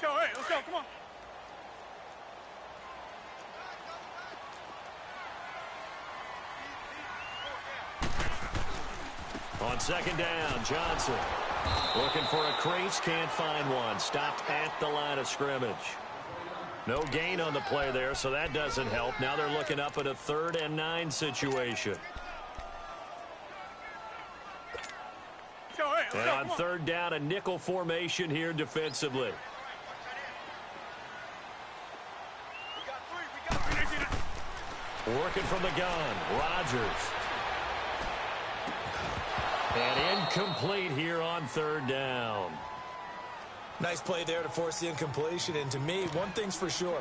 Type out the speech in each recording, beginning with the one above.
Go, hey, let's go, come on. On second down, Johnson looking for a crease, can't find one. Stopped at the line of scrimmage. No gain on the play there, so that doesn't help. Now they're looking up at a 3rd and 9 situation. Go, hey, let's And go, on 3rd down, a nickel formation here defensively. Working from the gun, Rodgers. And incomplete here on 3rd down. Nice play there to force the incompletion. And to me, one thing's for sure.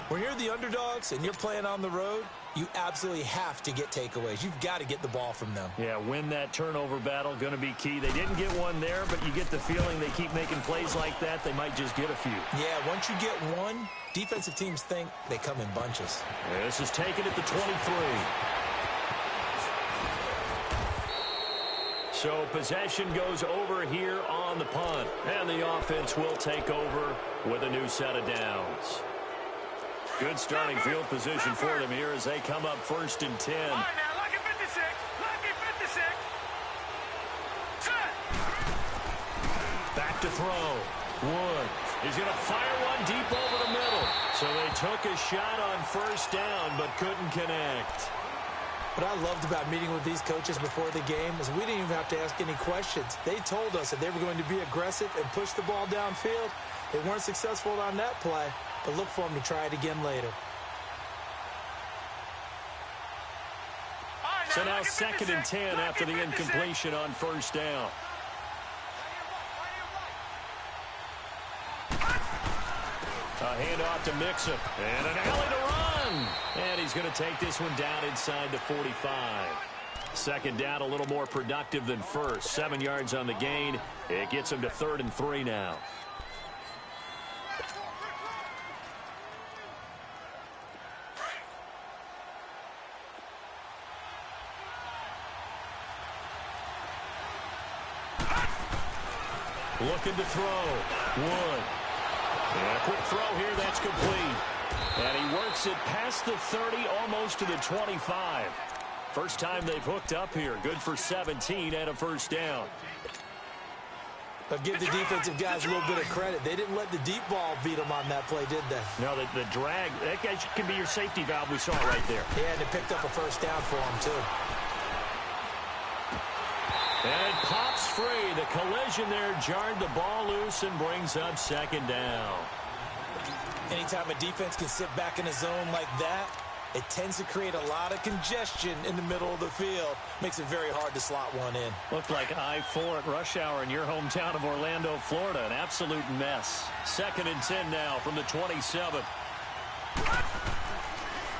When you're the underdogs and you're playing on the road, you absolutely have to get takeaways. You've got to get the ball from them. Yeah, win that turnover battle, going to be key. They didn't get one there, but you get the feeling they keep making plays like that, they might just get a few. Yeah, once you get one, defensive teams think they come in bunches. Yeah, this is taken at the 23. So possession goes over here on the punt. And the offense will take over with a new set of downs. Good starting field position for them here as they come up 1st and 10. All right, now, lucky 56. Lucky 56. Set. Back to throw. Wood. He's going to fire one deep over the middle. So they took a shot on 1st down but couldn't connect. What I loved about meeting with these coaches before the game is we didn't even have to ask any questions. They told us that they were going to be aggressive and push the ball downfield. They weren't successful on that play, but look for them to try it again later. So now 2nd and 10 after the incompletion on 1st down. A handoff to Mixon. And an alley to run. And he's going to take this one down inside the 45. 2nd down, a little more productive than 1st. 7 yards on the gain. It gets him to 3rd and 3 now. Looking to throw. Wood. And a quick throw here, that's complete. And he works it past the 30, almost to the 25. First time they've hooked up here. Good for 17 and a 1st down. I'll give the defensive guys a little bit of credit. They didn't let the deep ball beat them on that play, did they? No, the drag, that guy can be your safety valve we saw right there. Yeah, and they picked up a 1st down for him, too. And it pops free. The collision there jarred the ball loose and brings up 2nd down. Anytime a defense can sit back in a zone like that, it tends to create a lot of congestion in the middle of the field. Makes it very hard to slot one in. Looked like I-4 at rush hour in your hometown of Orlando, Florida. An absolute mess. 2nd and 10 now from the 27.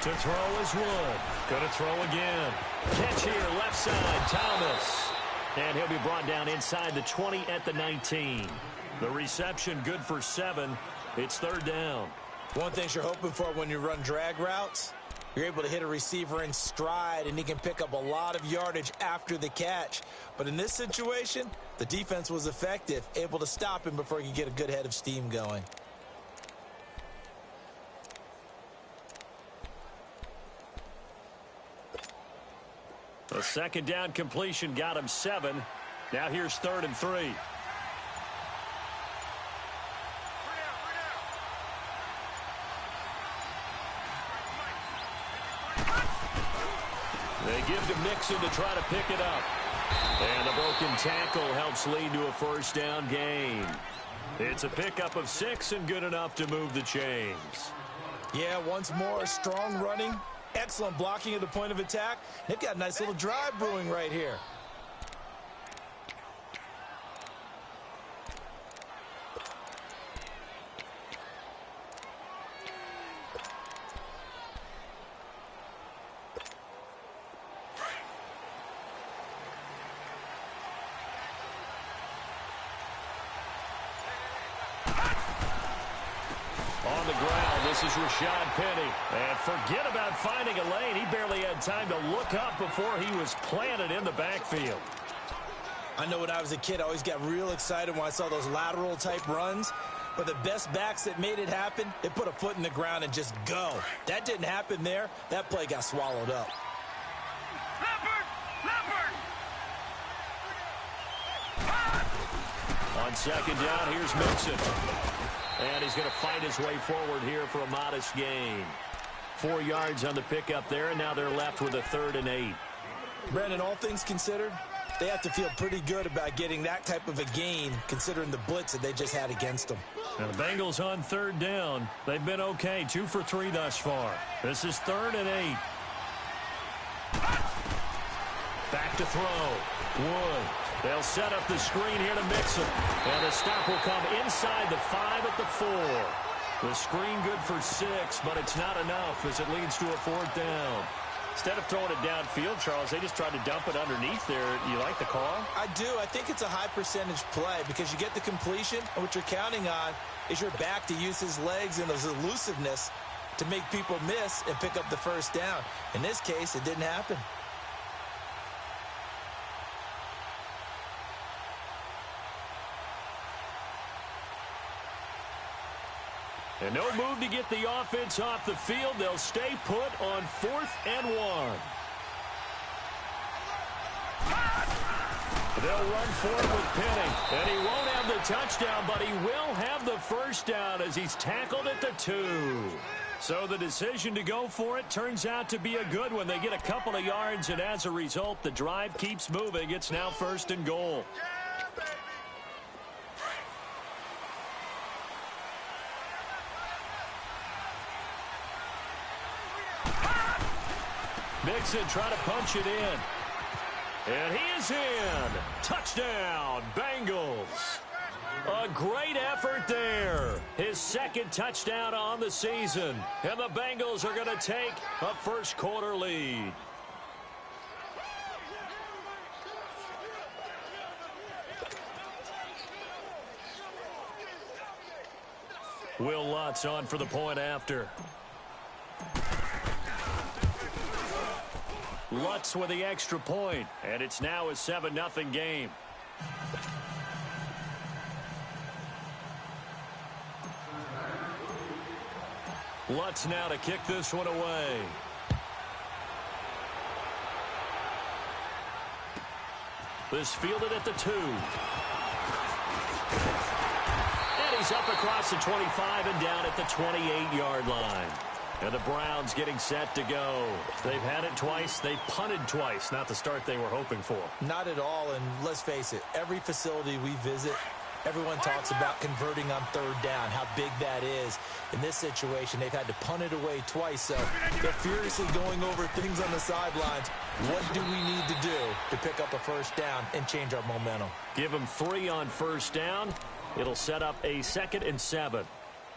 To throw is Wood. Going to throw again. Catch here, left side, Thomas. And he'll be brought down inside the 20 at the 19. The reception good for 7. It's 3rd down. One thing you're hoping for when you run drag routes, you're able to hit a receiver in stride, and he can pick up a lot of yardage after the catch. But in this situation, the defense was effective, able to stop him before he could get a good head of steam going. The 2nd down completion got him 7. Now here's 3rd and 3. They give to Mixon to try to pick it up. And the broken tackle helps lead to a 1st down gain. It's a pickup of 6 and good enough to move the chains. Yeah, once more, strong running. Excellent blocking at the point of attack. They've got a nice little drive brewing right here. On the ground, this is Rashad Penny. And forget about finding a lane. He barely had time to look up before he was planted in the backfield. I know when I was a kid, I always got real excited when I saw those lateral type runs. But the best backs that made it happen, they put a foot in the ground and just go. That didn't happen there. That play got swallowed up. On second down, here's Mixon. And he's going to fight his way forward here for a modest gain. 4 yards on the pickup there, and now they're left with a 3rd and 8. Brandon, all things considered, they have to feel pretty good about getting that type of a gain, considering the blitz that they just had against them. Now the Bengals on 3rd down. They've been okay, 2 for 3 thus far. This is 3rd and 8. Back to throw. Wood. They'll set up the screen here to Mixon. And the stop will come inside the 5 at the 4. The screen good for 6, but it's not enough as it leads to a 4th down. Instead of throwing it downfield, Charles, they just tried to dump it underneath there. You like the call? I do. I think it's a high percentage play because you get the completion, and what you're counting on is your back to use his legs and his elusiveness to make people miss and pick up the 1st down. In this case, it didn't happen. And no move to get the offense off the field. They'll stay put on 4th and 1. They'll run for it with Penning. And he won't have the touchdown, but he will have the 1st down as he's tackled at the 2. So the decision to go for it turns out to be a good one. They get a couple of yards, and as a result, the drive keeps moving. It's now 1st and goal. Mixon trying to punch it in. And he is in. Touchdown, Bengals. A great effort there. His 2nd touchdown on the season. And the Bengals are going to take a 1st quarter lead. Will Lutz on for the point after. Lutz with the extra point, and it's now a 7-0 game. Lutz now to kick this one away. This fielded at the 2. And he's up across the 25 and down at the 28-yard line. And the Browns getting set to go. They've had it twice. They've punted twice. Not the start they were hoping for. Not at all, and let's face it, every facility we visit, everyone talks about converting on 3rd down, how big that is. In this situation, they've had to punt it away twice, so they're furiously going over things on the sidelines. What do we need to do to pick up a 1st down and change our momentum? Give them 3 on 1st down. It'll set up a 2nd and 7.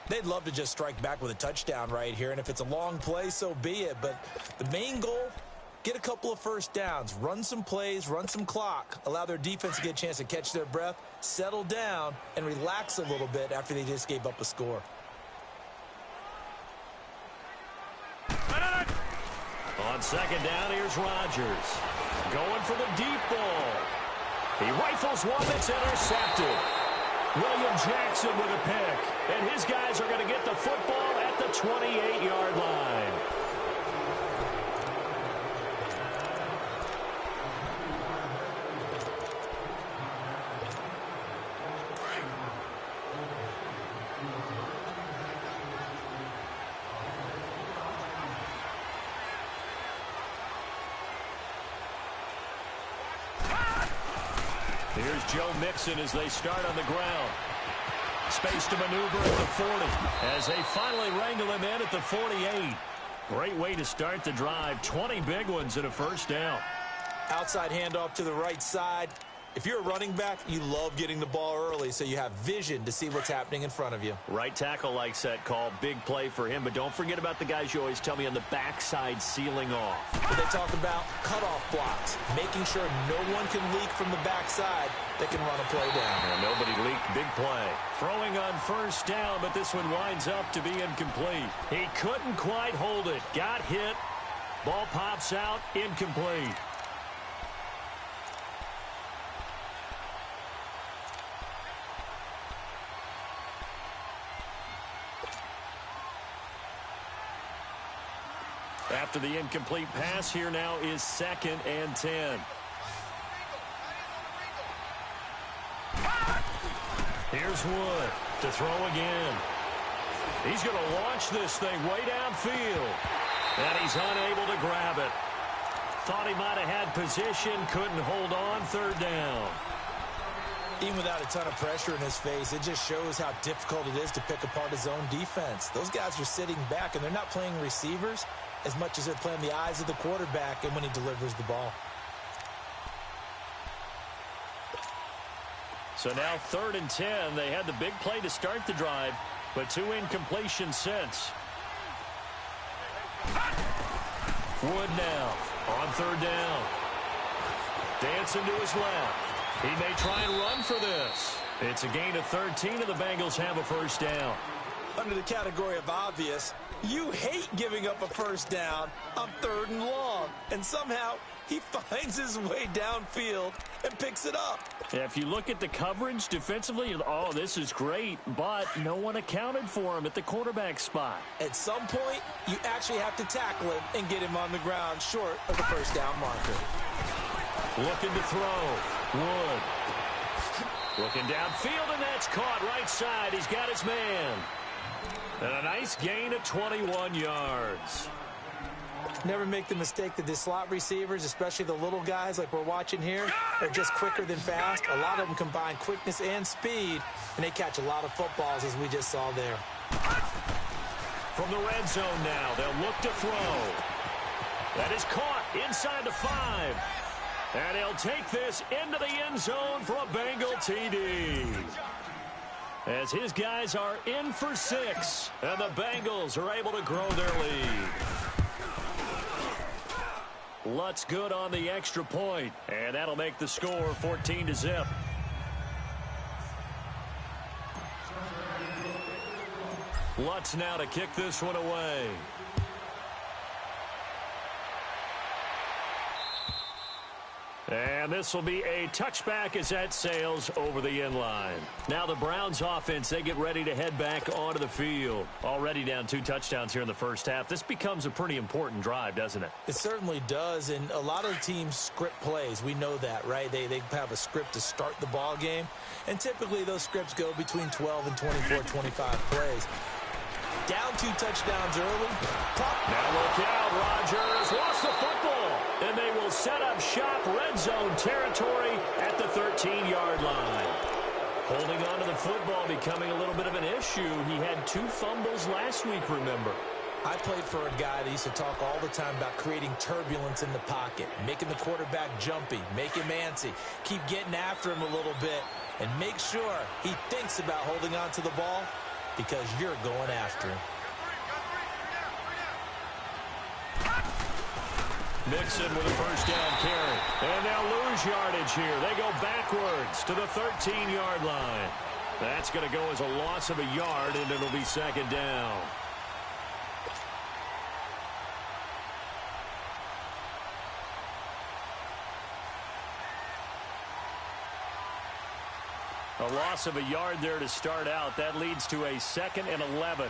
They'd love to just strike back with a touchdown right here, and if it's a long play, so be it. But the main goal, get a couple of 1st downs, run some plays, run some clock, allow their defense to get a chance to catch their breath, settle down, and relax a little bit after they just gave up a score. On 2nd down, here's Rodgers. Going for the deep ball. He rifles one that's intercepted. William Jackson with a pick. And his guys are going to get the football at the 28-yard line. Here's Joe Mixon as they start on the ground. Space to maneuver at the 40 as they finally wrangle him in at the 48. Great way to start the drive. 20 big ones and a 1st down. Outside handoff to the right side. If you're a running back, you love getting the ball early so you have vision to see what's happening in front of you. Right tackle likes that call. Big play for him. But don't forget about the guys you always tell me on the backside sealing off. But they talk about cutoff blocks, making sure no one can leak from the backside that can run a play down. And nobody leaked. Big play. Throwing on 1st down, but this one winds up to be incomplete. He couldn't quite hold it. Got hit. Ball pops out. Incomplete. After the incomplete pass, here now is 2nd and 10. Here's Wood to throw again. He's going to launch this thing way downfield. And he's unable to grab it. Thought he might have had position, couldn't hold on, 3rd down. Even without a ton of pressure in his face, it just shows how difficult it is to pick apart his own defense. Those guys are sitting back, and they're not playing receivers as much as they're playing the eyes of the quarterback and when he delivers the ball. So now 3rd and 10. They had the big play to start the drive, but 2 incompletions since. Wood now on 3rd down. Dancing to his left. He may try and run for this. It's a gain of 13, and the Bengals have a 1st down. Under the category of obvious, you hate giving up a 1st down on 3rd and long. And somehow he finds his way downfield and picks it up. Yeah, if you look at the coverage defensively, oh, this is great, but no one accounted for him at the quarterback spot. At some point, you actually have to tackle him and get him on the ground short of the 1st down marker. Looking to throw. Wood. Looking downfield, and that's caught right side. He's got his man. And a nice gain of 21 yards. Never make the mistake that the slot receivers, especially the little guys like we're watching here, are just quicker than fast. A lot of them combine quickness and speed, and they catch a lot of footballs, as we just saw there. From the red zone now, they'll look to throw. That is caught inside the 5. And he'll take this into the end zone for a Bengal TD. As his guys are in for 6, and the Bengals are able to grow their lead. Lutz good on the extra point, and that'll make the score 14-0. Lutz now to kick this one away. And this will be a touchback as that sails over the end line. Now the Browns offense, they get ready to head back onto the field. Already down 2 touchdowns here in the first half. This becomes a pretty important drive, doesn't it? It certainly does, and a lot of teams script plays. We know that, right? They have a script to start the ball game, and typically those scripts go between 12 and 24, 25 plays. Down 2 touchdowns early. Now look out, Rodgers lost the football, and they will set up shop red zone territory at the 13-yard line. Holding on to the football becoming a little bit of an issue. He had 2 fumbles last week, remember. I played for a guy that used to talk all the time about creating turbulence in the pocket, making the quarterback jumpy, make him antsy, keep getting after him a little bit, and make sure he thinks about holding on to the ball because you're going after him. Mixon with a first down carry. And they'll lose yardage here. They go backwards to the 13-yard line. That's going to go as a loss of a yard, and it'll be 2nd down. A loss of a yard there to start out. That leads to a 2nd and 11.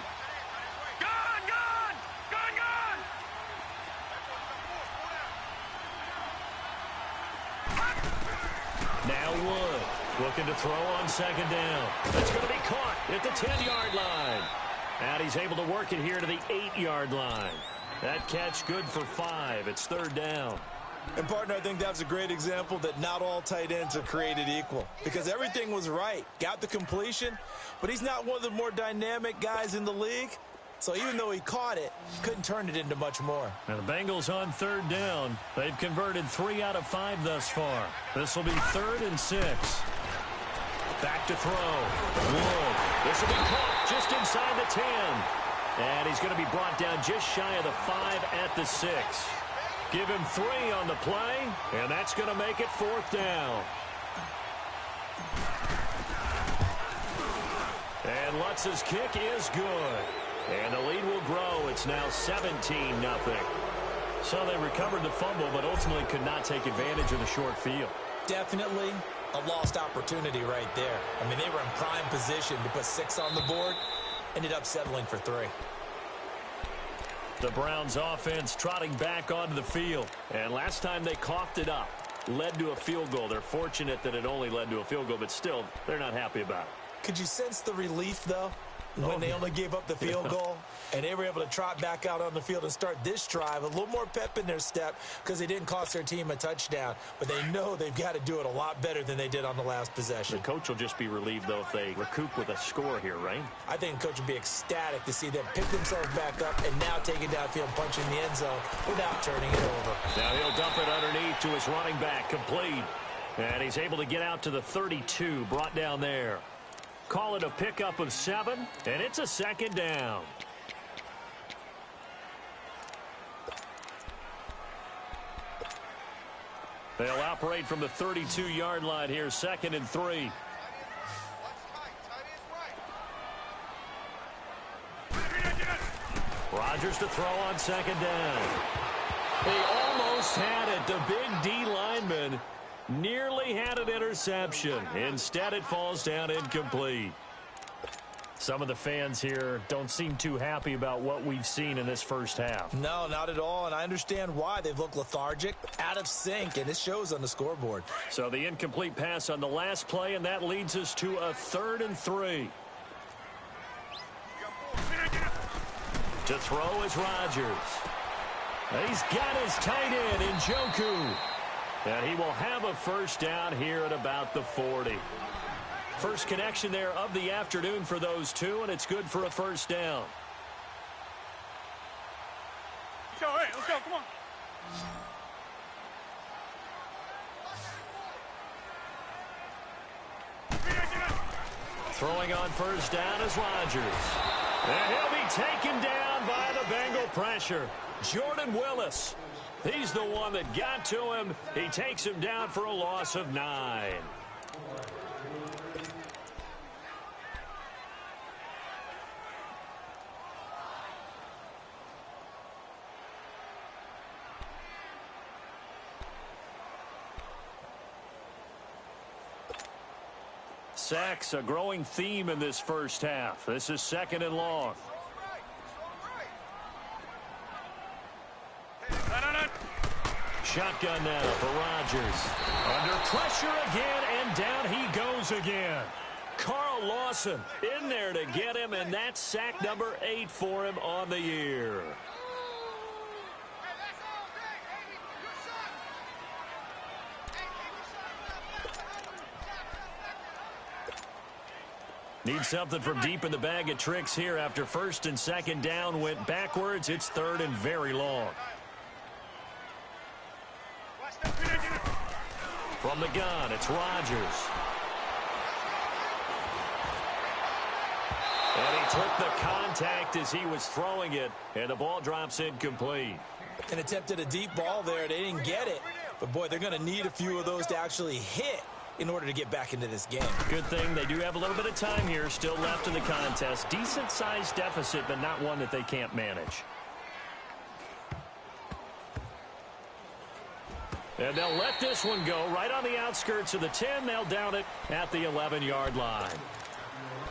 Now Wood looking to throw on 2nd down. That's going to be caught at the 10-yard line. And he's able to work it here to the 8-yard line. That catch good for 5. It's 3rd down. And, partner, I think that's a great example that not all tight ends are created equal. Because everything was right. Got the completion, but he's not one of the more dynamic guys in the league. So even though he caught it, couldn't turn it into much more. Now the Bengals on 3rd down. They've converted 3 out of 5 thus far. This will be 3rd and 6. Back to throw. Wood. This will be caught just inside the 10. And he's going to be brought down just shy of the 5 at the 6. Give him 3 on the play, and that's going to make it 4th down. And Lutz's kick is good. And the lead will grow. It's now 17-0. So they recovered the fumble, but ultimately could not take advantage of the short field. Definitely a lost opportunity right there. I mean, they were in prime position to put 6 on the board. Ended up settling for 3. The Browns offense trotting back onto the field. And last time they coughed it up, led to a field goal. They're fortunate that it only led to a field goal, but still, they're not happy about it. Could you sense the relief, though, when they only gave up the field goal and they were able to trot back out on the field and start this drive? A little more pep in their step because they didn't cost their team a touchdown, but they know they've got to do it a lot better than they did on the last possession. The coach will just be relieved, though, if they recoup with a score here, right? I think the coach would be ecstatic to see them pick themselves back up and now take it downfield, punching the end zone without turning it over. Now he'll dump it underneath to his running back, complete. And he's able to get out to the 32, brought down there. Call it a pickup of 7, and it's a second down. They'll operate from the 32-yard line here, 2nd and 3. Rodgers to throw on 2nd down. They almost had it. The big D lineman nearly had an interception. Instead, it falls down incomplete. Some of the fans here don't seem too happy about what we've seen in this first half. No, not at all, and I understand why. They've looked lethargic, out of sync, and it shows on the scoreboard. So the incomplete pass on the last play, and that leads us to a 3rd and 3. To throw is Rodgers. He's got his tight end, Njoku. And he will have a first down here at about the 40. First connection there of the afternoon for those two, and it's good for a first down. It's all right. Let's go. Come on. Throwing on first down is Rodgers. And he'll be taken down by the Bengal pressure. Jordan Willis. He's the one that got to him. He takes him down for a loss of 9. Sacks, a growing theme in this first half. This is 2nd and long. Shotgun now for Rodgers. Under pressure again, and down he goes again. Carl Lawson in there to get him, and that's sack number 8 for him on the year. Need something from deep in the bag of tricks here after 1st and 2nd down went backwards. It's 3rd and very long. From the gun, it's Rodgers. And he took the contact as he was throwing it, and the ball drops incomplete. And attempted a deep ball there. They didn't get it. But, boy, they're going to need a few of those to actually hit in order to get back into this game. Good thing they do have a little bit of time here still left in the contest. Decent-sized deficit, but not one that they can't manage. And they'll let this one go right on the outskirts of the 10. They'll down it at the 11-yard line.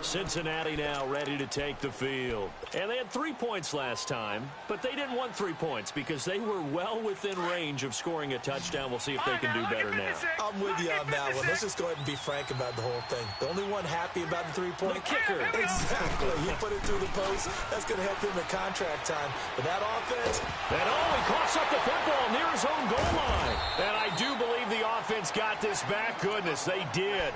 Cincinnati now ready to take the field. And they had 3 points last time, but they didn't want 3 points because they were well within range of scoring a touchdown. We'll see if they can do better now. I'm with you on that one. Let's just go ahead and be frank about the whole thing. The only one happy about the 3-point kicker. Exactly. He put it through the post. That's going to help him in contract time. But that offense. And he coughs up the football near his own goal line. And I do believe the offense got this back. Goodness, they did.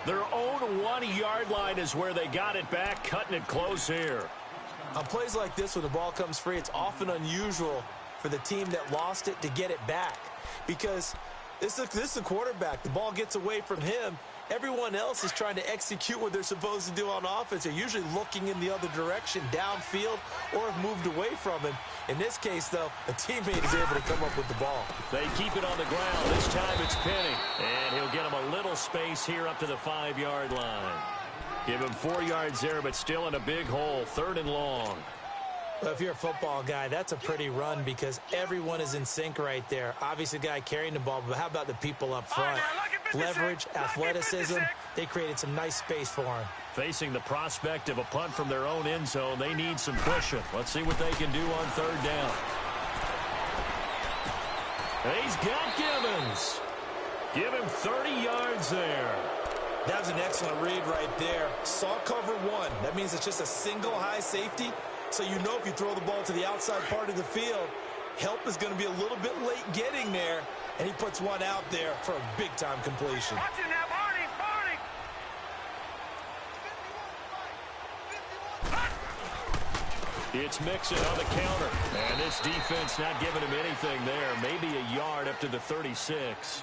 Their own 1-yard line is where they got it back, cutting it close here. On plays like this, when the ball comes free, it's often unusual for the team that lost it to get it back. Because this is a quarterback. The ball gets away from him. Everyone else is trying to execute what they're supposed to do on offense. They're usually looking in the other direction, downfield, or have moved away from him. In this case, though, a teammate is able to come up with the ball. They keep it on the ground. This time it's Penny. And he'll get him a little space here up to the 5-yard line. Give him 4 yards there, but still in a big hole. 3rd and long. Well, if you're a football guy, that's a pretty run because everyone is in sync right there. Obviously, the guy carrying the ball, but how about the people up front? leverage, athleticism. They created some nice space for him. Facing the prospect of a punt from their own end zone, they need some pushing. Let's see what they can do on third down. He's got Givens. Give him 30 yards there. That was an excellent read right there. Saw cover one. That means it's just a single high safety. So you know if you throw the ball to the outside part of the field, help is going to be a little bit late getting there. And he puts one out there for a big-time completion. Watch it now, Barney, Barney. It's Mixon on the counter. And this defense not giving him anything there. Maybe a yard up to the 36.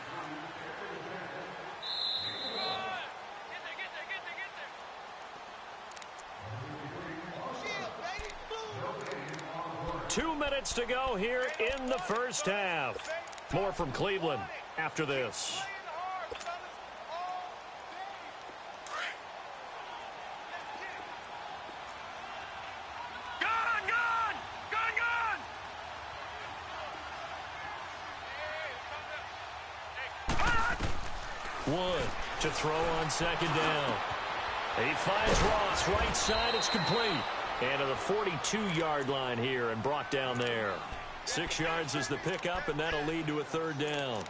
Two minutes to go here in the first half. More from Cleveland after this. Wood to throw on second down. He finds Ross right side. It's complete. And to the 42-yard line here and brought down there. 6 yards is the pickup, and that'll lead to a third down.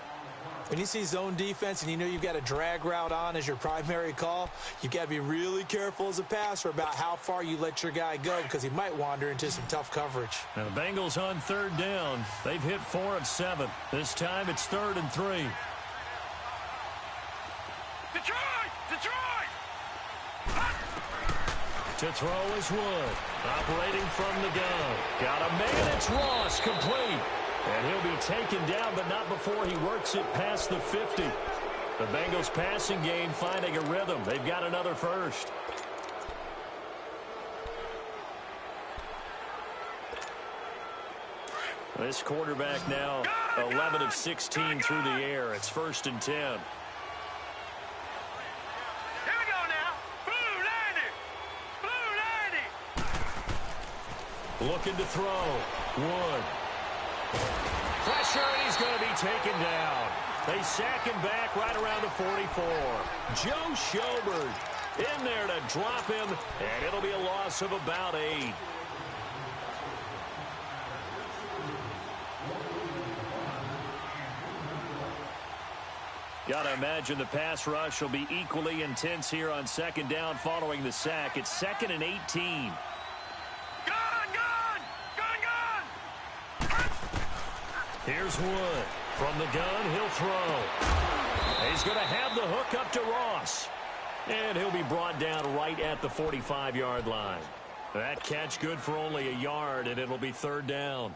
When you see zone defense and you know you've got a drag route on as your primary call, you've got to be really careful as a passer about how far you let your guy go because he might wander into some tough coverage. Now the Bengals on third down. They've hit 4 of 7. This time it's 3rd and 3. Detroit! To throw is Wood. Operating from the gun. Got a man. It's Ross. Complete. And he'll be taken down, but not before he works it past the 50. The Bengals passing game finding a rhythm. They've got another first. This quarterback now 11 of 16 through the air. It's 1st and 10. Looking to throw. Wood. Pressure, and he's going to be taken down. They sack him back right around the 44. Joe Schobert in there to drop him, and it'll be a loss of about 8. Got to imagine the pass rush will be equally intense here on second down following the sack. It's 2nd and 18. Here's Wood. From the gun, he'll throw. He's going to have the hook up to Ross. And he'll be brought down right at the 45-yard line. That catch good for only a yard, and it'll be 3rd down.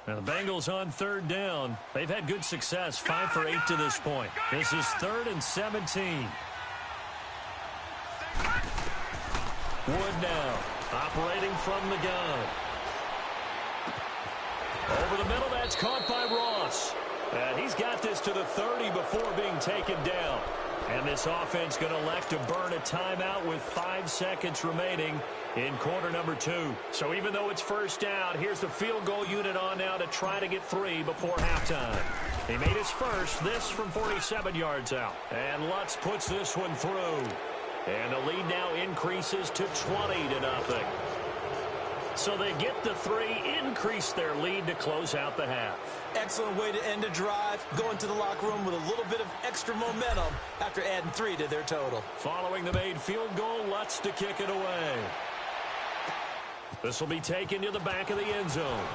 Now the Bengals on 3rd down. They've had good success, 5 for 8 to this point. This is 3rd and 17. Wood now, operating from the gun. Over the middle, that's caught by Ross. And he's got this to the 30 before being taken down. And this offense going to elect to burn a timeout with 5 seconds remaining in quarter number 2. So even though it's first down, here's the field goal unit on now to try to get 3 before halftime. He made his first, this from 47 yards out. And Lutz puts this one through. And the lead now increases to 20-0. So they get the 3, increase their lead to close out the half. Excellent way to end a drive. Go into the locker room with a little bit of extra momentum after adding 3 to their total. Following the made field goal, Lutz to kick it away. This will be taken to the back of the end zone.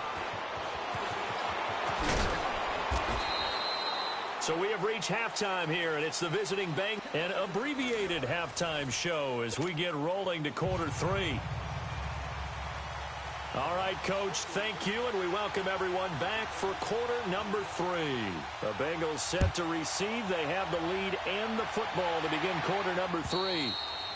So we have reached halftime here, and it's the visiting Bengals. An abbreviated halftime show as we get rolling to quarter 3. All right, Coach, thank you, and we welcome everyone back for quarter number 3. The Bengals set to receive. They have the lead and the football to begin quarter number 3.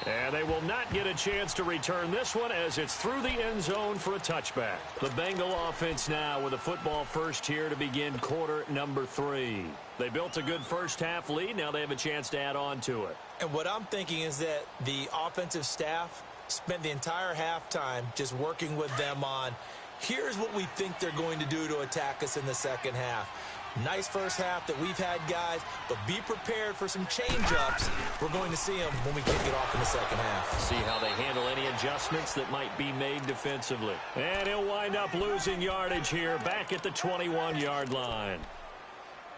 And they will not get a chance to return this one as it's through the end zone for a touchback. The Bengal offense now with a football first here to begin quarter number 3. They built a good first half lead. Now they have a chance to add on to it. And what I'm thinking is that the offensive staff spent the entire halftime just working with them on, here's what we think they're going to do to attack us in the second half. Nice first half that we've had, guys, but be prepared for some change-ups. We're going to see them when we kick it off in the second half. See how they handle any adjustments that might be made defensively. And he'll wind up losing yardage here back at the 21-yard line.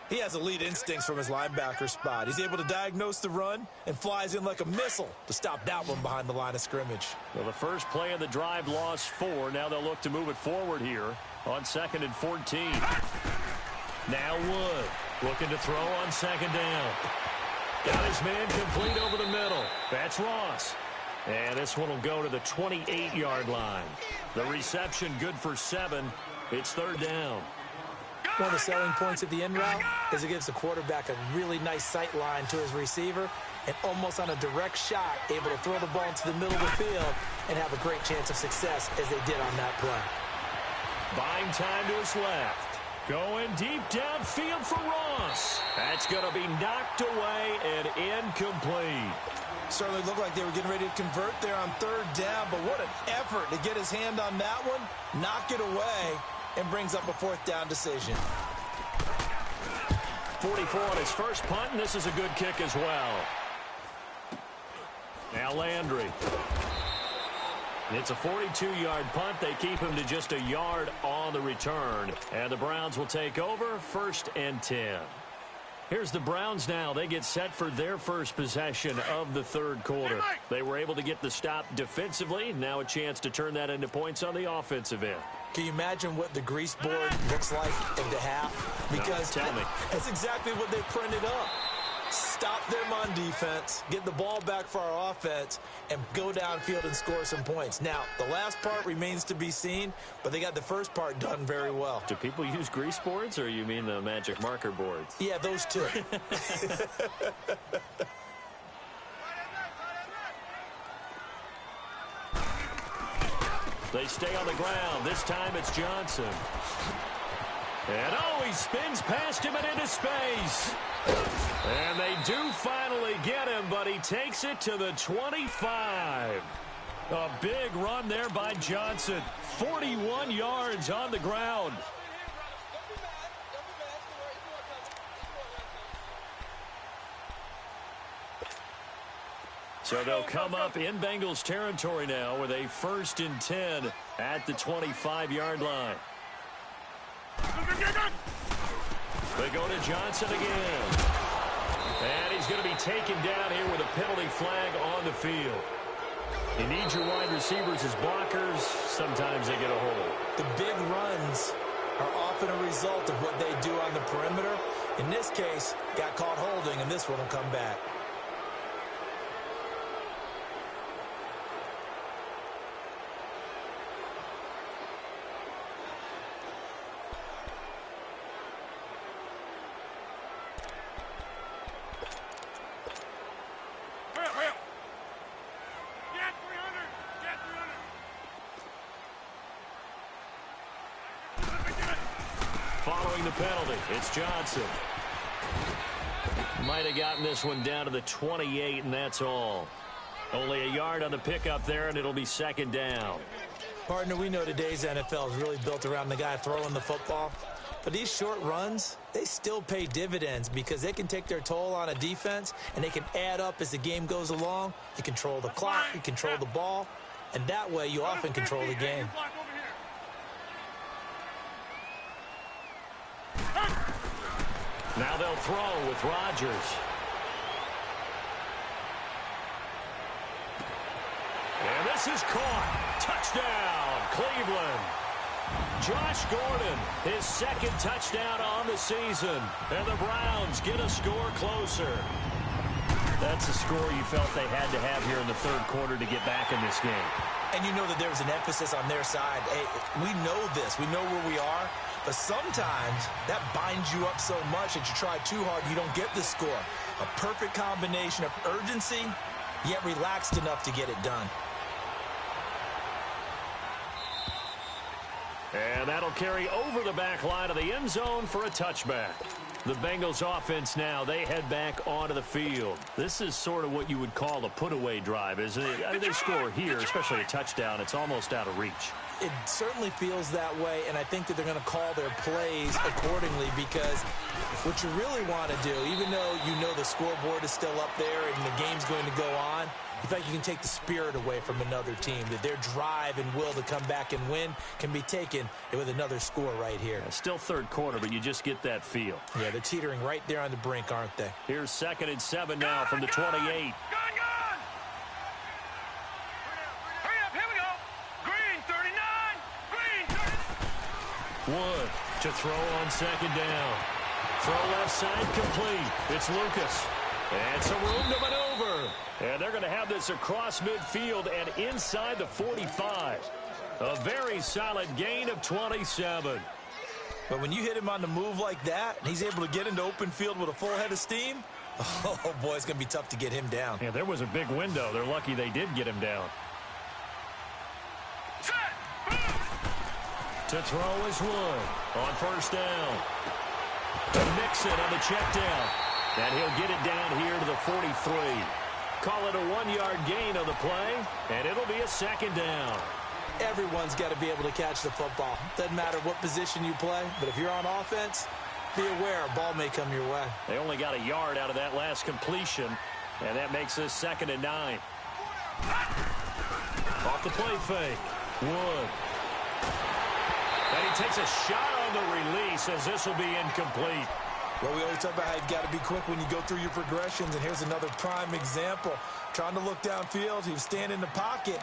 He has elite instincts from his linebacker spot. He's able to diagnose the run and flies in like a missile to stop that one behind the line of scrimmage. Well, the first play of the drive lost 4. Now they'll look to move it forward here on 2nd and 14. Now Wood looking to throw on 2nd down. Got his man complete over the middle. That's Ross. And this one will go to the 28-yard line. The reception good for 7. It's 3rd down. One of the selling points of the end route is it gives the quarterback a really nice sight line to his receiver and almost on a direct shot able to throw the ball into the middle of the field and have a great chance of success as they did on that play. Buying time to his left. Going deep downfield for Ross. That's going to be knocked away and incomplete. Certainly looked like they were getting ready to convert there on 3rd down, but what an effort to get his hand on that one, knock it away, and brings up a 4th down decision. 44 on his first punt, and this is a good kick as well. Now Landry. It's a 42-yard punt. They keep him to just a yard on the return. And the Browns will take over 1st and 10. Here's the Browns now. They get set for their first possession of the 3rd quarter. They were able to get the stop defensively. Now a chance to turn that into points on the offensive end. Can you imagine what the grease board looks like at the half? Because no, tell me. That's exactly what they printed up. Stop them on defense, get the ball back for our offense, and go downfield and score some points. Now, the last part remains to be seen, but they got the first part done very well. Do people use grease boards, or you mean the magic marker boards? Yeah, those two. They stay on the ground. This time it's Johnson. And, oh, he spins past him and into space. And they do finally get him, but he takes it to the 25. A big run there by Johnson. 41 yards on the ground. So they'll come up in Bengals territory now with a 1st and 10 at the 25-yard line. They go to Johnson again. And he's going to be taken down here with a penalty flag on the field. You need your wide receivers as blockers. Sometimes they get a hold. The big runs are often a result of what they do on the perimeter. In this case, got caught holding, and this one will come back. Following the penalty, it's Johnson. Might have gotten this one down to the 28, and that's all. Only a yard on the pickup there, and it'll be 2nd down. Partner, we know today's NFL is really built around the guy throwing the football. But these short runs, they still pay dividends because they can take their toll on a defense, and they can add up as the game goes along. You control the clock, you control the ball, and that way you often control the game. Now they'll throw with Rodgers. And this is caught. Touchdown, Cleveland. Josh Gordon, his 2nd touchdown on the season. And the Browns get a score closer. That's a score you felt they had to have here in the 3rd quarter to get back in this game. And you know that there's an emphasis on their side. Hey, we know this. We know where we are. But sometimes that binds you up so much that you try too hard, you don't get the score. A perfect combination of urgency, yet relaxed enough to get it done. And that'll carry over the back line of the end zone for a touchback. The Bengals offense now, they head back onto the field. This is sort of what you would call a put-away drive, isn't it? They score here, especially a touchdown. It's almost out of reach. It certainly feels that way, and I think that they're going to call their plays accordingly because what you really want to do, even though you know the scoreboard is still up there and the game's going to go on, you feel like you can take the spirit away from another team, that their drive and will to come back and win can be taken with another score right here. Still third quarter, but you just get that feel. Yeah, they're teetering right there on the brink, aren't they? Here's 2nd and 7 now from the 28. Gone! Hurry up, here we go. Green, 39. Green, 39. Wood to throw on 2nd down. Throw left side complete. It's Lucas. And some room to maneuver. And they're going to have this across midfield and inside the 45. A very solid gain of 27. But when you hit him on the move like that, and he's able to get into open field with a full head of steam, oh, boy, it's going to be tough to get him down. Yeah, there was a big window. They're lucky they did get him down. To throw is Wood on 1st down. To mix it on the check down. And he'll get it down here to the 43. Call it a 1-yard gain on the play, and it'll be a 2nd down. Everyone's got to be able to catch the football. Doesn't matter what position you play, but if you're on offense, be aware a ball may come your way. They only got a yard out of that last completion, and that makes this 2nd and 9. Off the play fake. Wood. And he takes a shot on the release as this will be incomplete. Well, we always talk about how you've got to be quick when you go through your progressions, and here's another prime example. Trying to look downfield, he was standing in the pocket,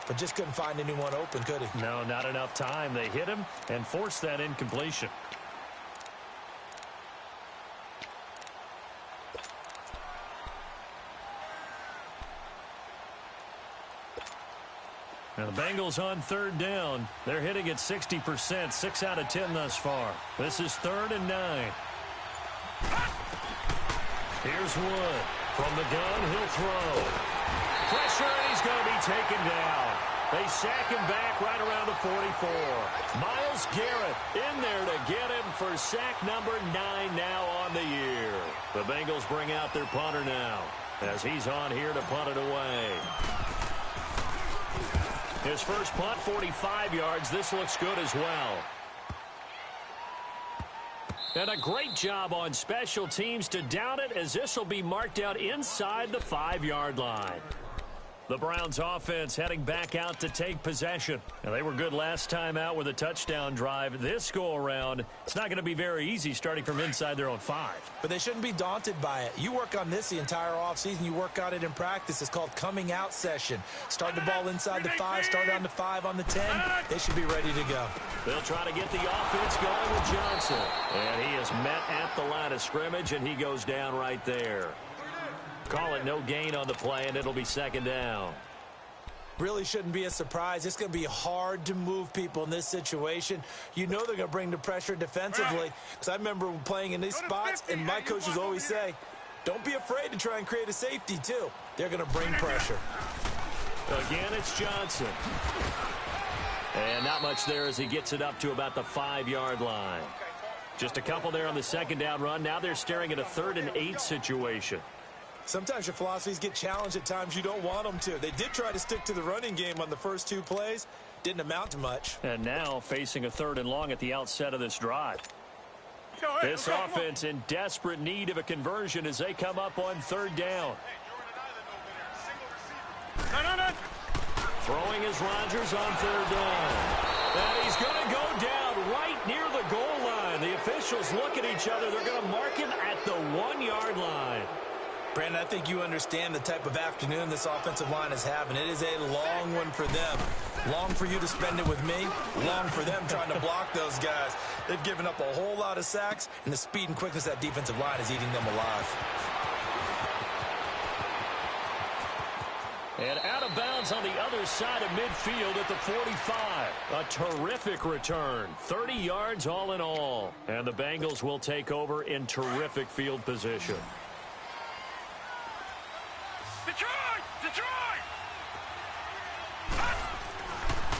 but just couldn't find anyone open, could he? No, not enough time. They hit him and forced that incompletion. Now the Bengals on 3rd down. They're hitting at 60%, 6 out of 10 thus far. This is 3rd and 9. Here's Wood. From the gun, he'll throw. Pressure, and he's going to be taken down. They sack him back right around the 44. Myles Garrett in there to get him for sack number 9 now on the year. The Bengals bring out their punter now as he's on here to punt it away. His first punt, 45 yards. This looks good as well. And a great job on special teams to down it as this will be marked out inside the 5-yard line. The Browns offense heading back out to take possession. And they were good last time out with a touchdown drive. This go-around, it's not going to be very easy starting from inside their own 5. But they shouldn't be daunted by it. You work on this the entire offseason. You work on it in practice. It's called coming out session. Start the ball inside the 5, start on the 5, on the 10. They should be ready to go. They'll try to get the offense going with Johnson. And he is met at the line of scrimmage, and he goes down right there. Call it no gain on the play, and it'll be 2nd down. Really shouldn't be a surprise. It's going to be hard to move people in this situation. You know they're going to bring the pressure defensively. Because I remember playing in these spots, and my coaches always say, don't be afraid to try and create a safety, too. They're going to bring pressure. Again, it's Johnson. And not much there as he gets it up to about the 5-yard line. Just a couple there on the 2nd down run. Now they're staring at a 3rd and 8 situation. Sometimes your philosophies get challenged at times you don't want them to. They did try to stick to the running game on the first 2 plays. Didn't amount to much. And now facing a 3rd and long at the outset of this drive. This offense in desperate need of a conversion as they come up on 3rd down. Throwing is Rodgers on 3rd down. And he's going to go down right near the goal line. The officials look at each other. They're going to mark him at the 1-yard line. Brandon, I think you understand the type of afternoon this offensive line is having. It is a long one for them. Long for you to spend it with me. Long for them trying to block those guys. They've given up a whole lot of sacks, and the speed and quickness of that defensive line is eating them alive. And out of bounds on the other side of midfield at the 45. A terrific return. 30 yards all in all. And the Bengals will take over in terrific field position. Detroit! Detroit!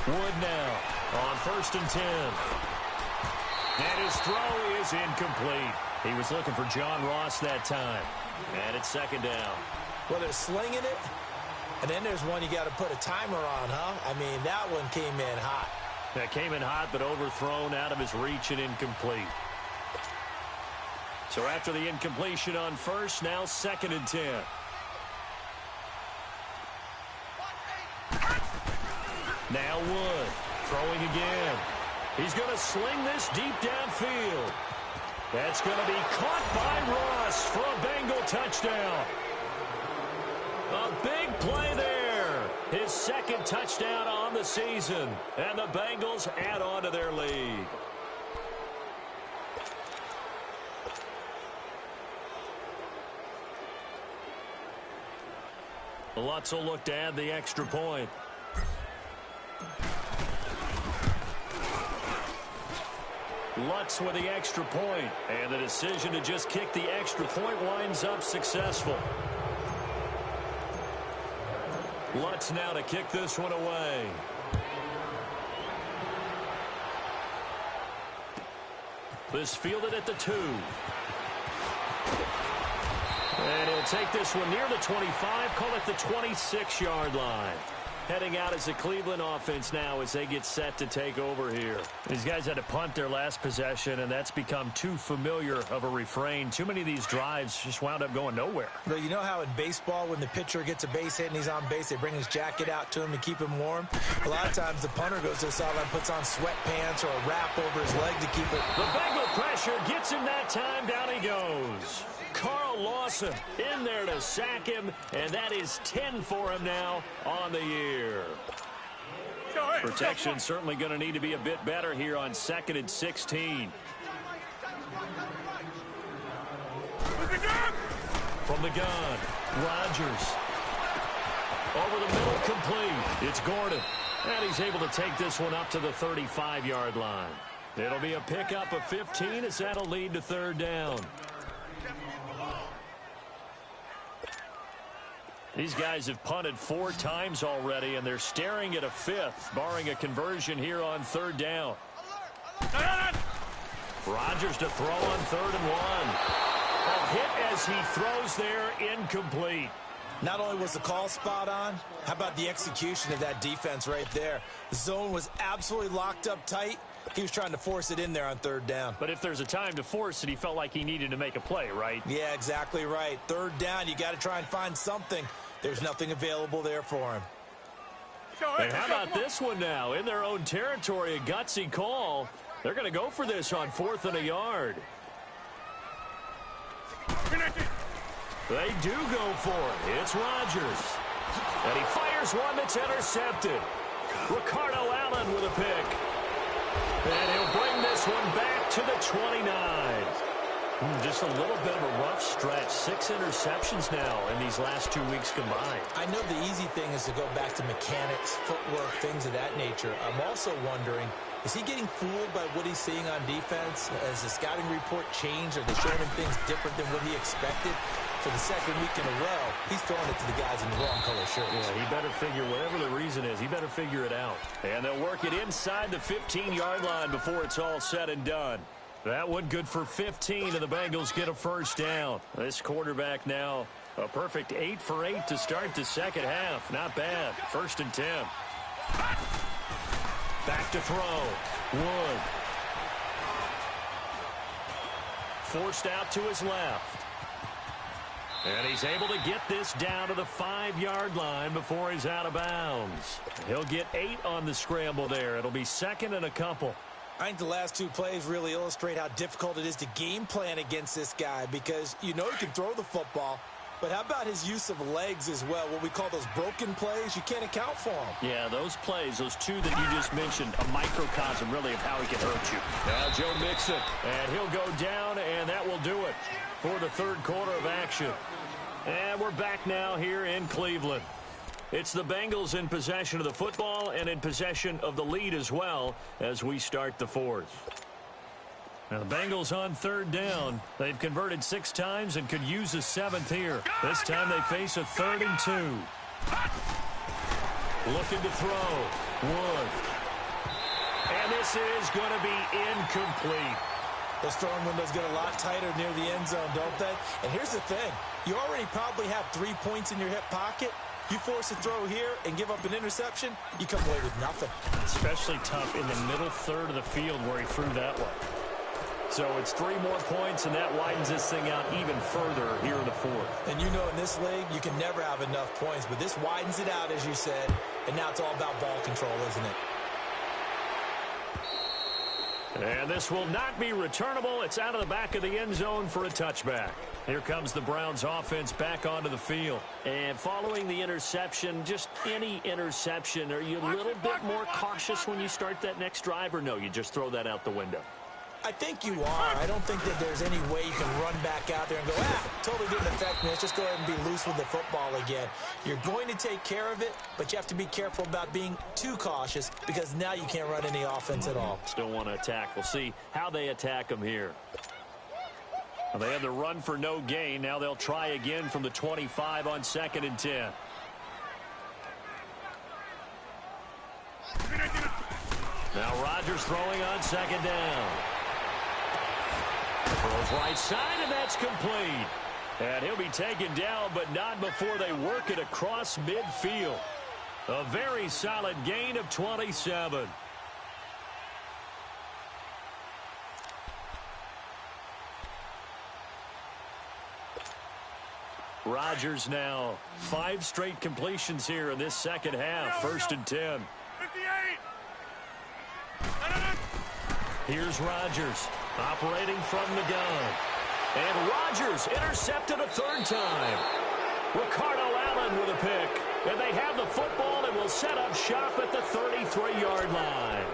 Wood now on 1st and 10. And his throw is incomplete. He was looking for John Ross that time. And it's second down. Well, they're slinging it, and then there's one you got to put a timer on, huh? I mean, that one came in hot. That came in hot, but overthrown out of his reach and incomplete. So after the incompletion on first, now 2nd and 10. Now Wood, throwing again. He's going to sling this deep downfield. That's going to be caught by Ross for a Bengal touchdown. A big play there. His 2nd touchdown on the season. And the Bengals add on to their lead. Lutz will look to add the extra point. Lutz with the extra point, and the decision to just kick the extra point winds up successful. Lutz now to kick this one away. This fielded at the 2. And he'll take this one near the 25, call it the 26-yard line. Heading out as the Cleveland offense now as they get set to take over here. These guys had to punt their last possession, and that's become too familiar of a refrain. Too many of these drives just wound up going nowhere. But you know how in baseball, when the pitcher gets a base hit and he's on base, they bring his jacket out to him to keep him warm? A lot of times the punter goes to the sideline, puts on sweatpants or a wrap over his leg to keep it. The Bengal pressure gets him that time. Down he goes. Carl Lawson in there to sack him, and that is 10 for him now on the year. Protection certainly going to need to be a bit better here on 2nd and 16. From the gun, Rodgers. Over the middle, complete. It's Gordon. And he's able to take this one up to the 35-yard line. It'll be a pickup of 15 as that'll lead to 3rd down. These guys have punted 4 times already, and they're staring at a 5th, barring a conversion here on 3rd down. Rodgers to throw on 3rd and 1. A hit as he throws there, incomplete. Not only was the call spot on, how about the execution of that defense right there? The zone was absolutely locked up tight. He was trying to force it in there on 3rd down. But if there's a time to force it, he felt like he needed to make a play, right? Yeah, exactly right. 3rd down, you got to try and find something. There's nothing available there for him. And how about this one now? In their own territory, a gutsy call. They're going to go for this on 4th and a yard. They do go for it. It's Rodgers. And he fires one that's intercepted. Ricardo Allen with a pick. And he'll bring this one back to the 29. Just a little bit of a rough stretch. 6 interceptions now in these last 2 weeks combined. I know the easy thing is to go back to mechanics, footwork, things of that nature. I'm also wondering, is he getting fooled by what he's seeing on defense? Has the scouting report changed? Are they showing him things different than what he expected? For the 2nd week in a row, he's throwing it to the guys in the wrong color shirts. Yeah, he better figure, whatever the reason is, he better figure it out. And they'll work it inside the 15-yard line before it's all said and done. That one good for 15, and the Bengals get a 1st down. This quarterback now, a perfect 8 for 8 to start the 2nd half. Not bad. 1st and 10. Back to throw. Wood. Forced out to his left. And he's able to get this down to the 5-yard line before he's out of bounds. He'll get 8 on the scramble there. It'll be 2nd and a couple. I think the last 2 plays really illustrate how difficult it is to game plan against this guy, because you know he can throw the football, but how about his use of legs as well? What we call those broken plays, you can't account for them. Yeah, those plays, those 2 that you just mentioned, a microcosm really of how he can hurt you. Now Joe Mixon, and he'll go down, and that will do it for the 3rd quarter of action. And we're back now here in Cleveland. It's the Bengals in possession of the football and in possession of the lead as well as we start the 4th. Now the Bengals on 3rd down. They've converted 6 times and could use a 7th here. This time they face a 3rd and 2. Looking to throw. Wood. And this is going to be incomplete. Those throwing windows get a lot tighter near the end zone, don't they? And here's the thing. You already probably have 3 points in your hip pocket. You force a throw here and give up an interception, you come away with nothing. Especially tough in the middle third of the field where he threw that one. So it's 3 more points, and that widens this thing out even further here in the fourth. And you know in this league, you can never have enough points, but this widens it out, as you said, and now it's all about ball control, isn't it? And this will not be returnable. It's out of the back of the end zone for a touchback. Here comes the Browns offense back onto the field. And following the interception, just any interception, are you a little bit more cautious when you start that next drive, or no, you just throw that out the window? I think you are. I don't think that there's any way you can run back out there and go, totally didn't affect me. Let's just go ahead and be loose with the football again. You're going to take care of it, but you have to be careful about being too cautious because now you can't run any offense at all. Still want to attack. We'll see how they attack them here. Well, they had the run for no gain. Now they'll try again from the 25 on 2nd and 10. Now Rodgers throwing on 2nd down. Throws right side, and that's complete. And he'll be taken down, but not before they work it across midfield. A very solid gain of 27. Rodgers now 5 straight completions here in this second half. 1st and 10. 58. Here's Rodgers operating from the gun. And Rodgers intercepted a 3rd time. Ricardo Allen with a pick. And they have the football and will set up shop at the 33-yard line.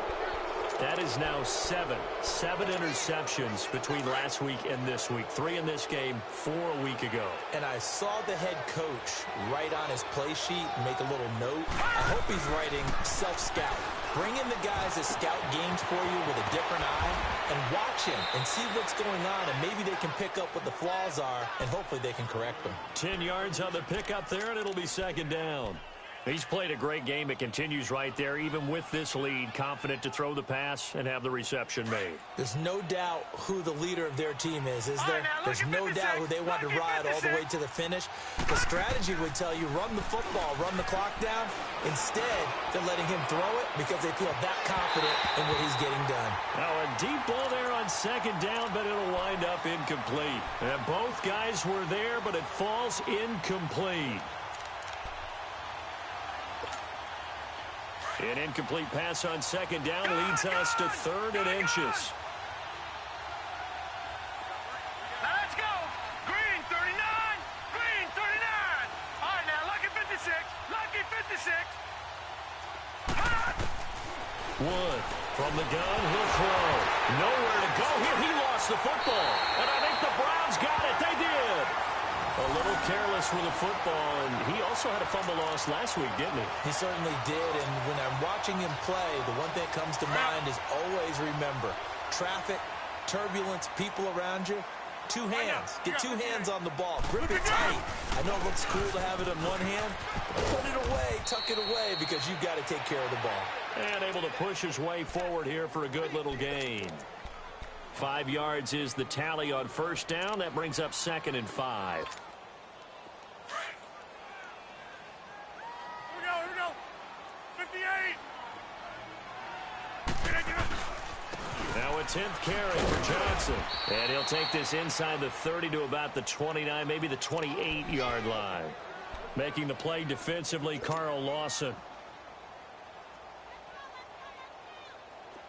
That is now 7 interceptions between last week and this week. 3 in this game, 4 a week ago. And I saw the head coach write on his play sheet and make a little note. I hope he's writing self-scout. Bring in the guys that scout games for you with a different eye and watch him and see what's going on, and maybe they can pick up what the flaws are, and hopefully they can correct them. 10 yards on the pickup there, and it'll be 2nd down. He's played a great game. It continues right there, even with this lead, confident to throw the pass and have the reception made. There's no doubt who the leader of their team is there? There's no doubt who they want to ride all the way to the finish. The strategy would tell you run the football, run the clock down. Instead, they're letting him throw it because they feel that confident in what he's getting done. Now a deep ball there on 2nd down, but it'll wind up incomplete. And both guys were there, but it falls incomplete. An incomplete pass on 2nd down leads us to 3rd and inches. Now let's go. Green 39. Green 39. All right, now lucky 56. Lucky 56. Wood from the gun. He'll throw. Nowhere to go here. He lost the football. And I think the Browns got it. They did. A little careless with the football, and he also had a fumble loss last week, didn't he? He certainly did, and when I'm watching him play, the one thing that comes to mind is always remember, traffic, turbulence, people around you, 2 hands. Get 2 hands on the ball. Grip it tight. I know it looks cool to have it in one hand, but put it away, tuck it away, because you've got to take care of the ball. And able to push his way forward here for a good little gain. 5 yards is the tally on 1st down. That brings up 2nd and 5. Here we go. 58. Now a 10th carry for Johnson. And he'll take this inside the 30 to about the 29, maybe the 28-yard line. Making the play defensively, Carl Lawson.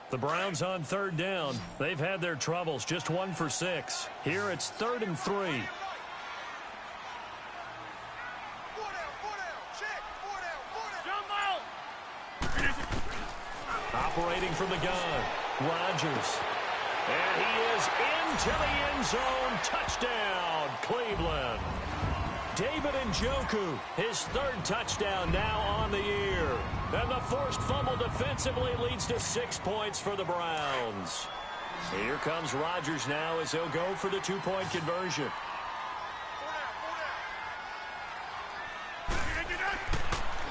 The Browns on 3rd down. They've had their troubles, just 1 for 6. Here it's 3rd and 3. Operating from the gun, Rodgers. And he is into the end zone. Touchdown, Cleveland. David Njoku, his 3rd touchdown now on the year. And the forced fumble defensively leads to 6 points for the Browns. So here comes Rodgers now as he'll go for the 2-point conversion.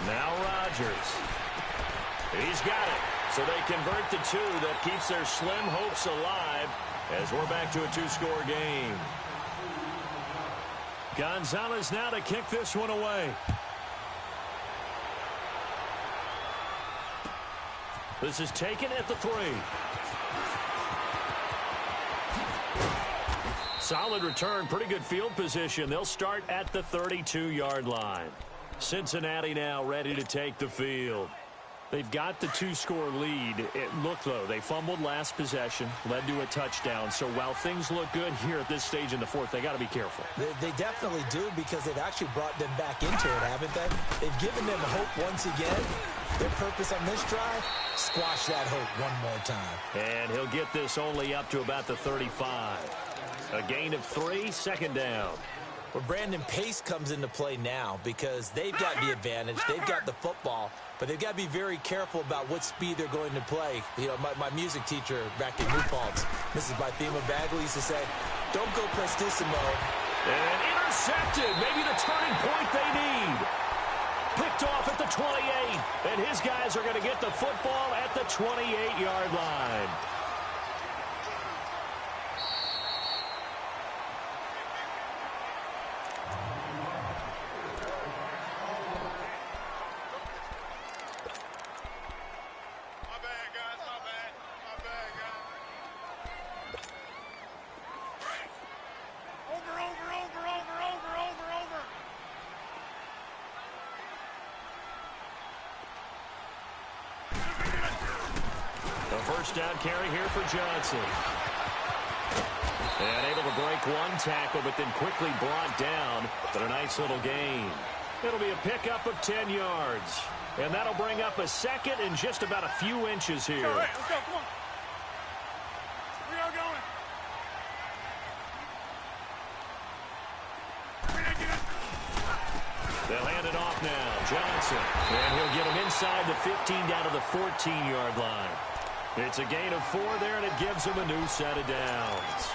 Now Rodgers. He's got it. So they convert the two. That keeps their slim hopes alive as we're back to a two-score game. Gonzalez now to kick this one away. This is taken at the 3. Solid return, pretty good field position. They'll start at the 32-yard line. Cincinnati now ready to take the field. They've got the two-score lead. It looked, though, they fumbled last possession, led to a touchdown. So while things look good here at this stage in the fourth, they got to be careful. They definitely do, because they've actually brought them back into it, haven't they? They've given them hope once again. Their purpose on this drive, squash that hope one more time. And he'll get this only up to about the 35. A gain of 3, second down. Well, Brandon, pace comes into play now because they've got the advantage. They've got the football, but they've got to be very careful about what speed they're going to play. You know, my music teacher back in New Paltz, Mrs. Bythema Bagley, used to say, don't go prestissimo. And intercepted, maybe the turning point they need. Picked off at the 28, and his guys are going to get the football at the 28-yard line. First down carry here for Johnson. And able to break one tackle, but then quickly brought down. But a nice little gain. It'll be a pickup of 10 yards. And that'll bring up a second and just about a few inches here. All right, let's go, come on. We are going. They'll hand it off now. Johnson. And he'll get him inside the 15 down to the 14-yard line. It's a gain of 4 there, and it gives them a new set of downs.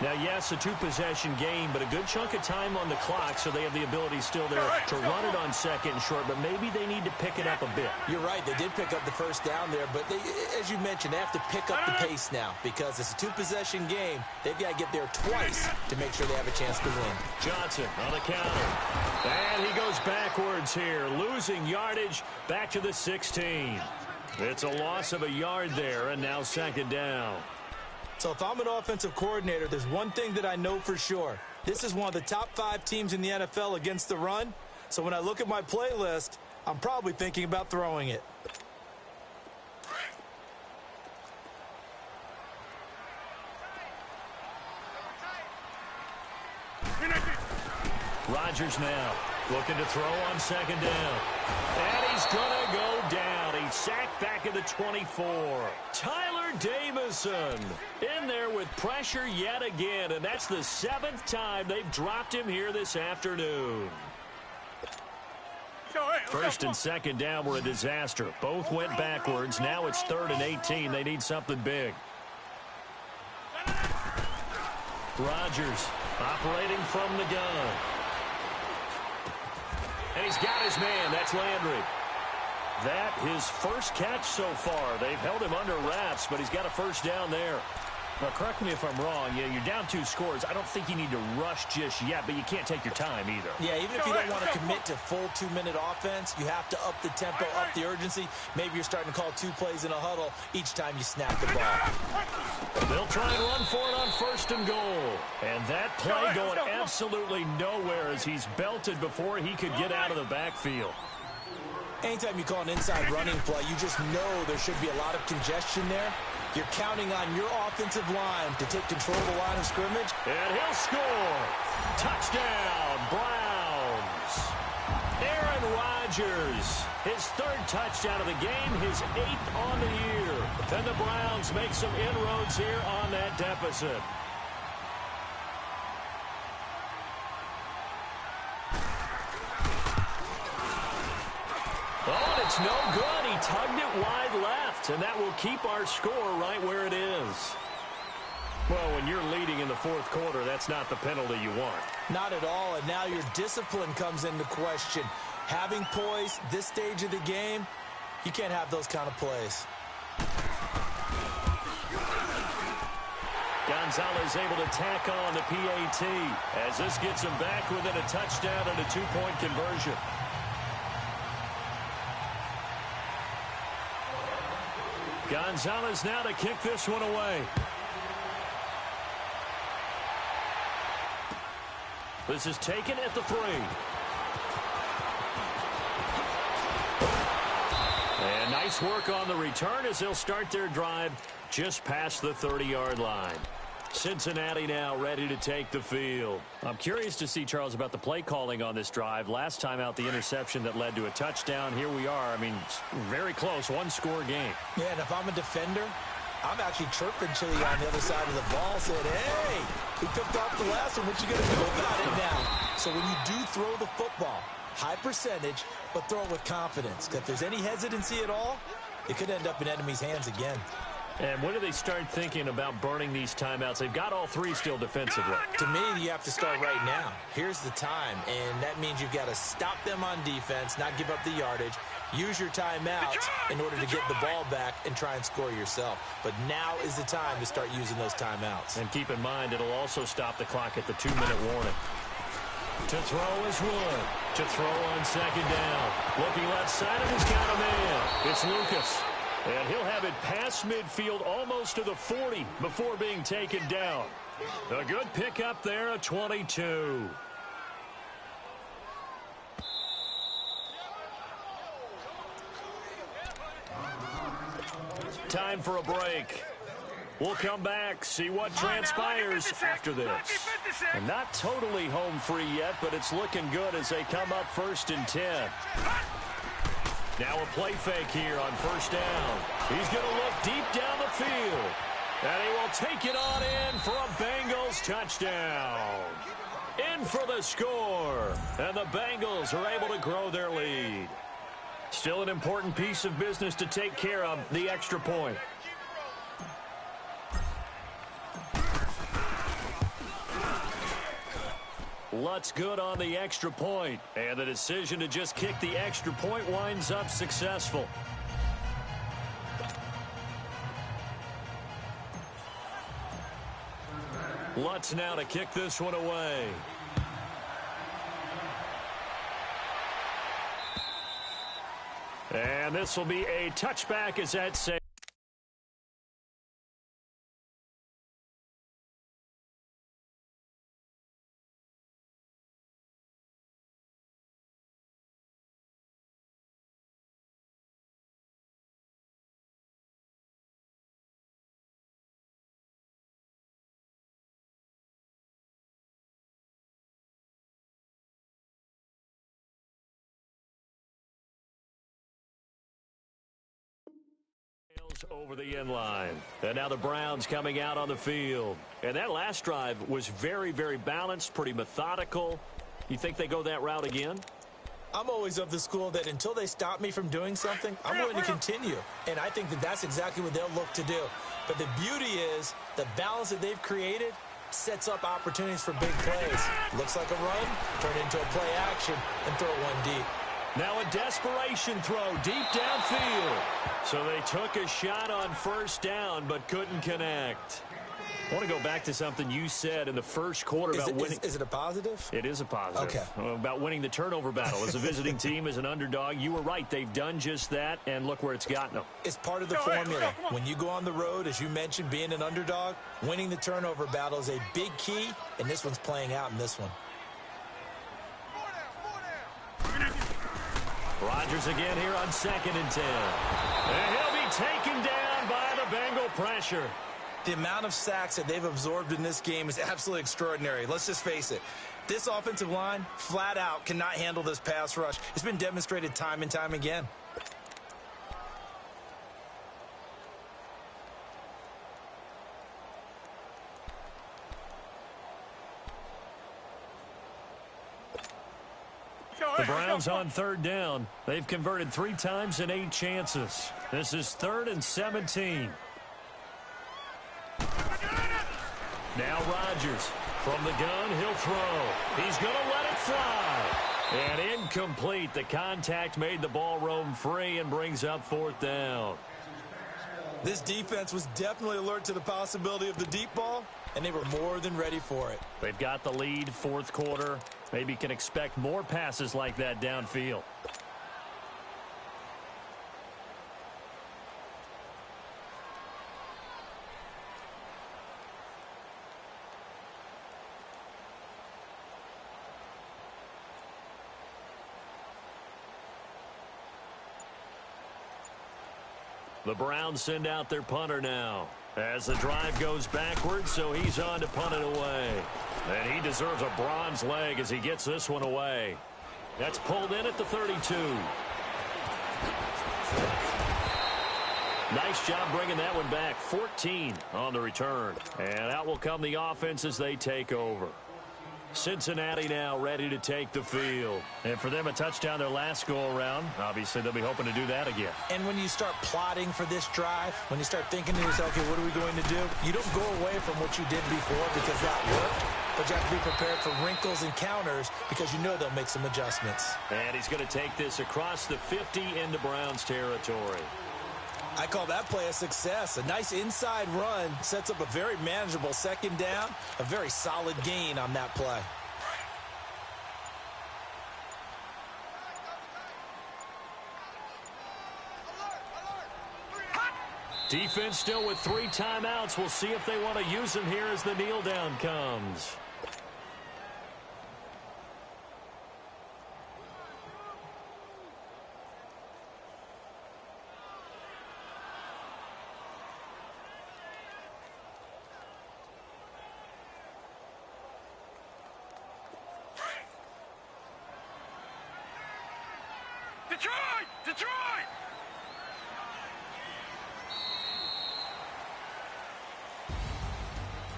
Now, yes, a two-possession game, but a good chunk of time on the clock, so they have the ability still there to run it on second and short, but maybe they need to pick it up a bit. You're right. They did pick up the first down there, but they, as you mentioned, they have to pick up the pace now because it's a two-possession game. They've got to get there twice to make sure they have a chance to win. Johnson on the counter. And he goes backwards here, losing yardage back to the 16. It's a loss of a yard there, and now second down. So if I'm an offensive coordinator, there's one thing that I know for sure. This is one of the top 5 teams in the NFL against the run. So when I look at my playlist, I'm probably thinking about throwing it. Rodgers now looking to throw on second down. And he's going to go down. He's sacked back at the 24. Tyler Davison in there with pressure yet again. And that's the 7th time they've dropped him here this afternoon. First and second down were a disaster. Both went backwards. Now it's 3rd and 18. They need something big. Rodgers operating from the gun. And he's got his man. That's Landry. That his first catch so far. They've held him under wraps, but he's got a first down there. Now, correct me if I'm wrong. Yeah, you're down 2 scores. I don't think you need to rush just yet, but you can't take your time either. Yeah, even if you don't want to commit to full 2-minute offense, you have to up the tempo, up the urgency. Maybe you're starting to call 2 plays in a huddle each time you snap the ball. They'll try and run for it on 1st and goal. And that play going absolutely nowhere as he's belted before he could get out of the backfield. Anytime you call an inside running play, you just know there should be a lot of congestion there. You're counting on your offensive line to take control of the line of scrimmage. And he'll score. Touchdown, Browns. Aaron Rodgers, his 3rd touchdown of the game, his 8th on the year. And the Browns make some inroads here on that deficit. Oh, and it's no good. He tugged it wide left, and that will keep our score right where it is. Well, when you're leading in the 4th quarter, that's not the penalty you want. Not at all, and now your discipline comes into question. Having poise this stage of the game, you can't have those kind of plays. Gonzalez able to tack on the PAT as this gets him back within a touchdown and a two-point conversion. Gonzalez now to kick this one away. This is taken at the 3. And nice work on the return as they'll start their drive just past the 30-yard line. Cincinnati now ready to take the field. I'm curious to see, Charles, about the play calling on this drive. Last time out, the interception that led to a touchdown. Here we are. I mean, very close, one-score game. Yeah, and if I'm a defender, I'm actually chirping Chili on the other side of the ball, saying, hey, we picked off the last one. What you going to do about it now? So when you do throw the football, high percentage, but throw it with confidence. If there's any hesitancy at all, it could end up in enemy's hands again. And when do they start thinking about burning these timeouts? They've got all 3 still defensively. To me, you have to start right now. Here's the time, and that means you've got to stop them on defense, not give up the yardage, use your timeouts in order to get the ball back and try and score yourself. But now is the time to start using those timeouts. And keep in mind, it'll also stop the clock at the 2-minute warning. To throw is Wood. To throw on second down. Looking left side, and he's got a man. It's Lucas. And he'll have it past midfield almost to the 40 before being taken down. A good pickup there, a 22. Time for a break. We'll come back, see what transpires after this. And not totally home free yet, but it's looking good as they come up 1st and 10. Now a play fake here on first down. He's going to look deep down the field. And he will take it on in for a Bengals touchdown. In for the score. And the Bengals are able to grow their lead. Still an important piece of business to take care of, the extra point. Lutz good on the extra point, and the decision to just kick the extra point winds up successful. Lutz now to kick this one away. And this will be a touchback as that saves. Over the end line. And now the Browns coming out on the field. And that last drive was very, very balanced, pretty methodical. You think they go that route again? I'm always of the school that until they stop me from doing something, I'm going to continue. And I think that that's exactly what they'll look to do. But the beauty is the balance that they've created sets up opportunities for big plays. Looks like a run, turn it into a play action, and throw one deep. Now a desperation throw deep downfield. So they took a shot on first down but couldn't connect. I want to go back to something you said in the first quarter about winning. Is it a positive? It is a positive. Okay. About winning the turnover battle. As a visiting team, as an underdog, you were right. They've done just that, and look where it's gotten them. It's part of the formula. When you go on the road, as you mentioned, being an underdog, winning the turnover battle is a big key, and this one's playing out in this one. Rodgers again here on 2nd and 10. And he'll be taken down by the Bengal pressure. The amount of sacks that they've absorbed in this game is absolutely extraordinary. Let's just face it. This offensive line, flat out, cannot handle this pass rush. It's been demonstrated time and time again. The Browns on 3rd down. They've converted 3 times in 8 chances. This is 3rd and 17. Now Rodgers from the gun. He'll throw. He's going to let it fly. And incomplete. The contact made the ball roam free and brings up 4th down. This defense was definitely alert to the possibility of the deep ball, and they were more than ready for it. They've got the lead, fourth quarter. Maybe can expect more passes like that downfield. The Browns send out their punter now as the drive goes backwards, so he's on to punt it away. And he deserves a bronze leg as he gets this one away. That's pulled in at the 32. Nice job bringing that one back. 14 on the return. And out will come the offense as they take over. Cincinnati now ready to take the field. And for them, a touchdown their last go-around. Obviously, they'll be hoping to do that again. And when you start plotting for this drive, when you start thinking to yourself, okay, what are we going to do? You don't go away from what you did before because that worked. But you have to be prepared for wrinkles and counters because you know they'll make some adjustments. And he's going to take this across the 50 into Browns territory. I call that play a success. A nice inside run sets up a very manageable second down, a very solid gain on that play. Defense still with 3 timeouts. We'll see if they want to use them here as the kneel down comes. Detroit! Detroit!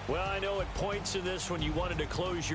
Well, I know at points in this when you wanted to close your